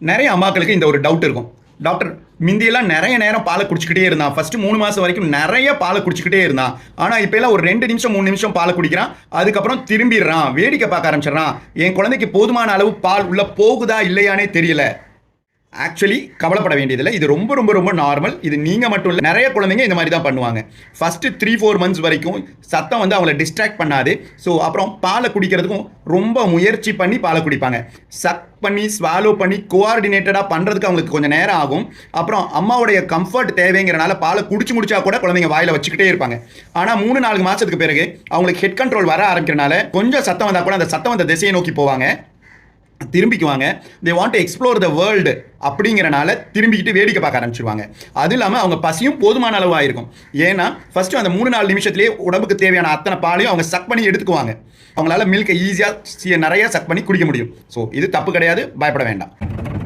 நிறைய அம்மாக்களுக்கு இந்த ஒரு டவுட் இருக்கும். டாக்டர், மிந்தியெல்லாம் நிறைய நேரம் பாலை குடிச்சுக்கிட்டே இருந்தான். ஃபர்ஸ்ட் 3 மாசம் வரைக்கும் நிறைய பாலை குடிச்சுக்கிட்டே இருந்தான். ஆனா இப்ப எல்லாம் ஒரு 2 நிமிஷம் 3 நிமிஷம் பாலை குடிக்கிறான். அதுக்கப்புறம் திரும்பிடுறான். வேடிக்கை பார்க்க ஆரம்பிச்சிடறான். என் குழந்தைக்கு போதுமான அளவு பால் உள்ள போகுதா இல்லையானே தெரியல. ஆக்சுவலி கவலைப்பட வேண்டியதில்லை. இது ரொம்ப ரொம்ப ரொம்ப நார்மல். இது நீங்கள் மட்டும் இல்லை, நிறைய குழந்தைங்க இந்த மாதிரி தான் பண்ணுவாங்க. ஃபஸ்ட்டு 3-4 மந்த்ஸ் வரைக்கும் சத்தம் வந்து அவங்கள டிஸ்ட்ராக்ட் பண்ணாது. ஸோ அப்புறம் பாலை குடிக்கிறதுக்கும் ரொம்ப முயற்சி பண்ணி பாலை குடிப்பாங்க. சக் பண்ணி ஸ்வாலோ பண்ணி கோஆர்டினேட்டடாக பண்ணுறதுக்கு அவங்களுக்கு கொஞ்சம் நேரம் ஆகும். அப்புறம் அம்மாவுடைய கம்ஃபர்ட் தேவைங்கிறனால பாலை குடிச்சு முடிச்சா கூட குழந்தைங்க வாயில் வச்சுக்கிட்டே இருப்பாங்க. ஆனால் 3-4 மாதத்துக்கு பிறகு அவங்களுக்கு ஹெட் கண்ட்ரோல் வர ஆரம்பிக்கிறனால கொஞ்சம் சத்தம் வந்தால் கூட அந்த சத்தம் வந்த திசையை நோக்கி போவாங்க, திரும்பிக்குவாங்க. They want to explore the world அப்படிங்கிறனால திரும்பிக்கிட்டு வேடிக்கை பார்க்க ஆரம்பிச்சிருவாங்க. அது இல்லாமல் அவங்க பசியும் போதுமான அளவாக இருக்கும். ஏன்னா ஃபஸ்ட்டு அந்த 3-4 நிமிஷத்துலேயே உடம்புக்கு தேவையான அத்தனை பாலையும் அவங்க சக் பண்ணி எடுத்துக்குவாங்க. அவங்களால மில்கை ஈஸியாக நிறைய சக் பண்ணி குடிக்க முடியும். ஸோ இது தப்பு கிடையாது, பயப்பட வேண்டாம்.